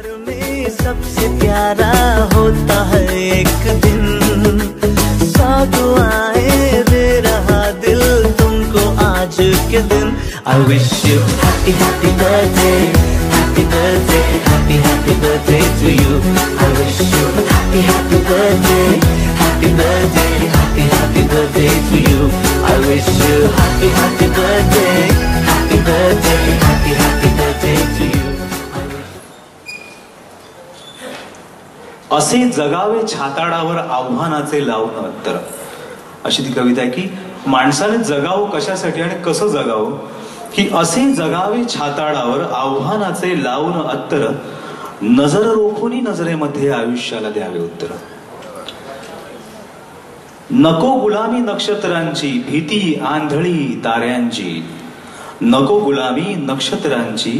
में सबसे प्यारा होता है एक दिन, सौ दुआएं दे रहा दिल तुमको आज के दिन। I wish you happy happy birthday, happy birthday, happy happy birthday to you. I wish you happy happy birthday, happy birthday, happy happy birthday to you. I wish you happy happy birthday, happy birthday, happy happy birthday to you. असे जगावे छाताडावर आव्हानाचे लावून अत्तर, अशी ती कविता आहे की माणसाने जगावं कशासाठी आणि कसं जगावं, की असे जगावे छाताडावर आव्हानाचे लावून अत्तर, नजर रोखून नजरेमध्ये आयुष्याला द्यावे उत्तर. नको गुलामी नक्षत्रांची, भीती आंधळी ताऱ्यांची, नको गुलामी नक्षत्रांची,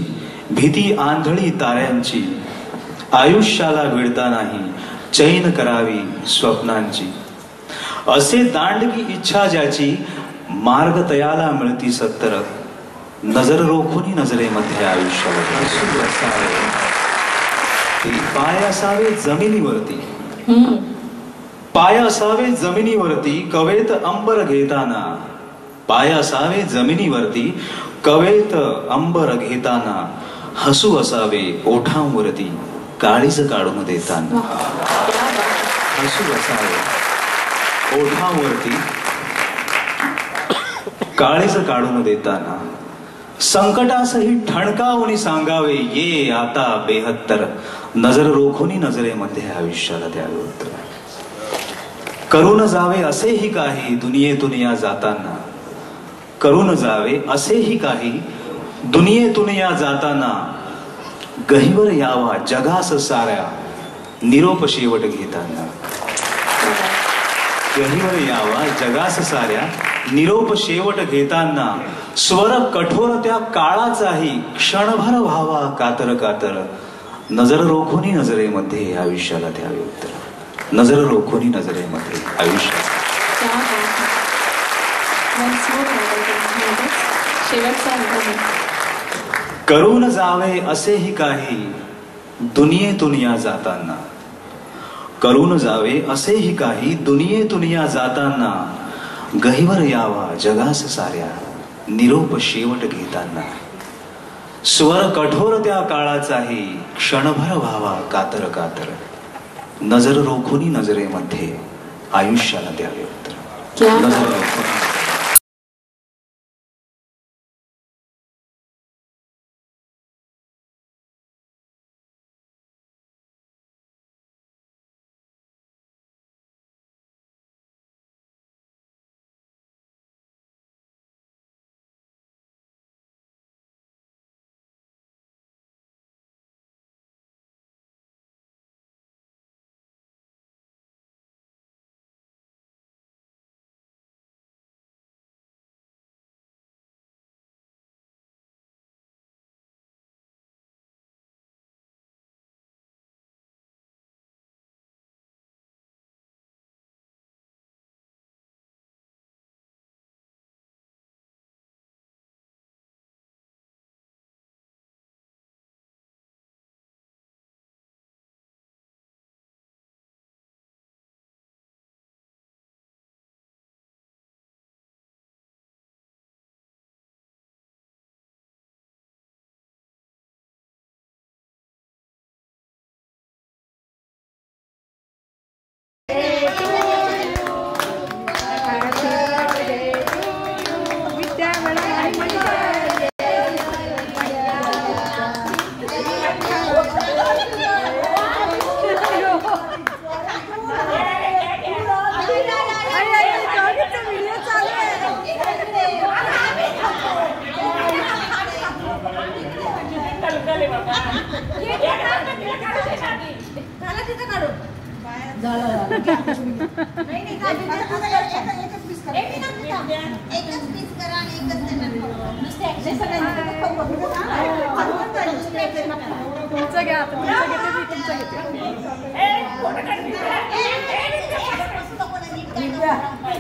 भीती आंधळी ताऱ्यांची, आयुष्याला भिडता नाही चैन करावी स्वप्नांची. असे दांडगी इच्छा ज्याची, मार्ग तयाला मिळती सत्तर, नजर रोखून नजरेमध्ये आयुष्याला पाय असावे जमिनीवरती, पाय असावे जमिनीवरती कवेत अंबर घेताना, पाय असावे जमिनीवरती कवेत अंबर घेताना, हसू असावे ओठांवरती काळीज काढून देताना, हसू असावे ओठांवरती काळीज काढून देताना, संकटासही ठणकावून सांगावे ये आता बेहत्तर, नजर रोखून नजरेमध्ये आयुष्याला द्यावे उत्तर. करून जावे असेही काही दुनियेतून या जाताना, करून जावे असेही काही दुनियेतून या जाताना, गहिवर यावा जगास साऱ्या निरोप शेवट घेताना, गहिवर यावा जगास साऱ्या निरोप शेवट घेताना, स्वर कठोर त्या काळाचाही क्षणभर व्हावा कातर कातर, नजर रोखून नजरेमध्ये आयुष्याला द्यावे उत्तर. नजर रोखून नजरेमध्ये आयुष्य. करून जावे असेही काही दुनियेतून या जाताना, करून जावे असेही काही दुनियेतून या जाताना, गहिवर यावा जगास साऱ्या निरोप शेवट घेताना, स्वर कठोर त्या काळाचाही क्षणभर व्हावा कातर कातर, नजर रोखून नजरेमध्ये आयुष्याला द्यावे उत्तर. नजर रोखून.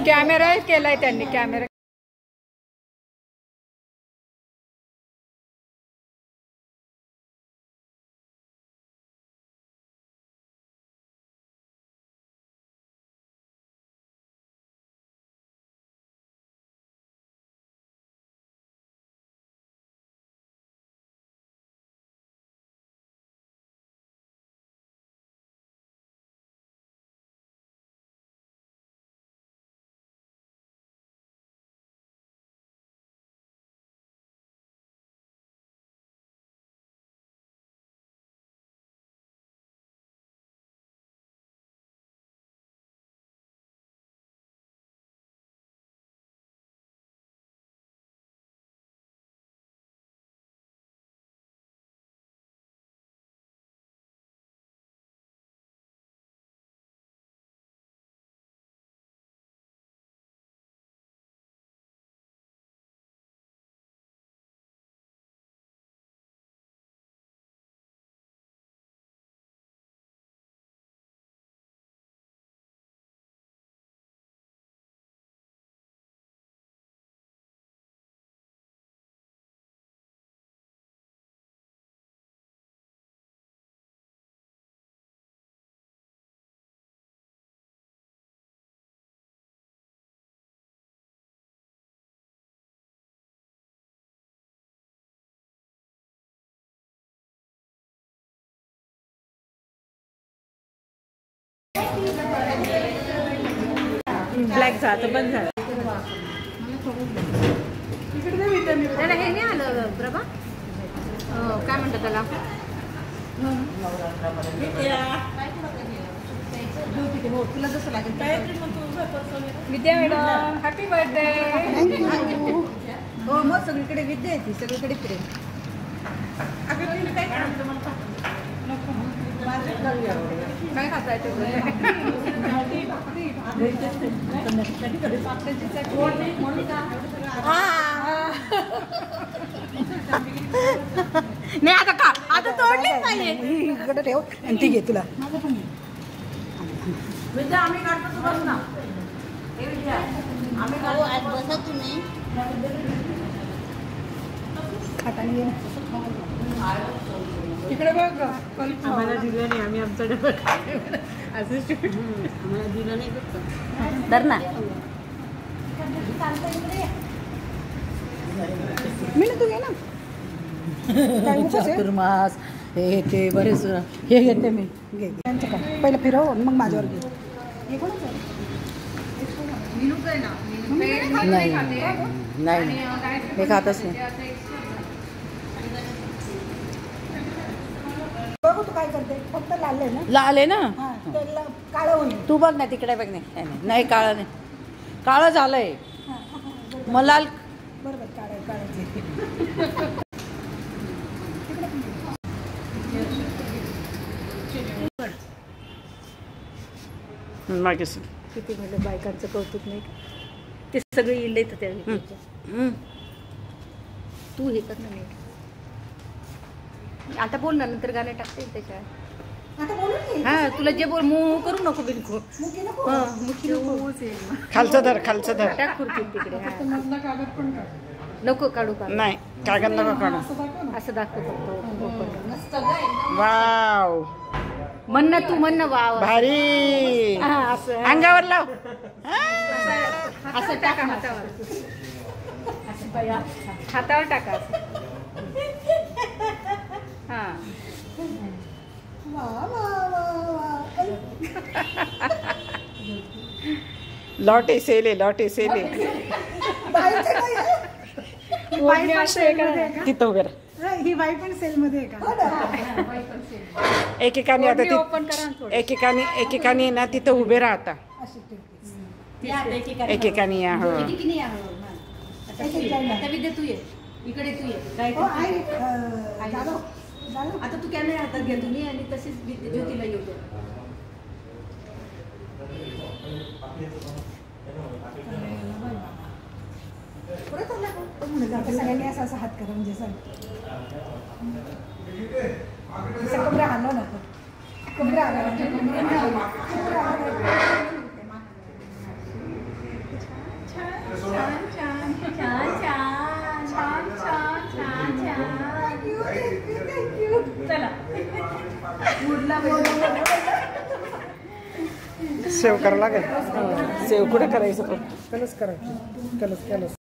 कॅमेरा केलाय त्यांनी कॅमेरा ब्लॅक झालं बंद झालं. त्याला हे नाही आलं प्रभा, काय म्हणतात त्याला, तुला जसं लागेल. विद्या मॅडम हॅपी बर्थडे. हो मग सगळीकडे विद्या आहे ती, सगळीकडे प्रेम. काय खाता येते नाही आता का आता तोडलीच नाहीये. इकडे ठेव आणि ती घे तुला. विद्या आम्ही काढतो तू बस ना. आम्ही बसा तुम्ही खाताना घे तिकडे बघ. आम्हाला दिलं नाही, आम्ही आमचा डबा असं आम्हाला दिलं नाही तर ना. मी ना तू घे ना. मास हे ते बरेच हे घेते मी. घे त्यांचं का पहिलं फिरव मग माझ्यावर घे. हे कोणाचं नाही नाही हे खातच नाही. बघ तू काय करते, फक्त लाल आहे ना. लाल आहे ना, काळं होईल. तू बघ ना तिकडे बघ. नाही नाही काळं नाही, काळं झालंय मग लाल. बरोबर काळं काळं. मागे किती म्हणजे बायकांचं कौतुक नाही का, ते सगळे इल्ले तर त्या तू हे कर ना नीट. आता बोल ना, नंतर गाणे टाकते त्याच्यात. हा तुला जे बोल मू करू नको बिलकुल. खालचं धर, खालचं धर. टाक खुर्ची तिकडे. नको काढू का? नाही कागद नको काढू. असं दाखव फक्त. वाव म्हण ना तू, म्हण ना. वाव भारी. असं अंगावर लाव. असं टाका हातावर. हातावर टाका. हा लॉटे सेले, लॉटे सेले. तिथं उभे राहा. ही बाई पण सेल मध्ये आहे का? एकेकाने आता एकेकाने ना तिथं उभे राहता. एकेकाने या. हो विद्या तू ये इकडे, तू ये. आता तू कॅमेरा हातात घ्या तुम्ही आणि तशीच ज्योतीला येऊ दे. सगळ्यांनी असा असा हात करा म्हणजे कमरा हाणलो नको. कमरा सेव करावं लागेल. सेव कुठे करायचं पण कलस करायचं. कलस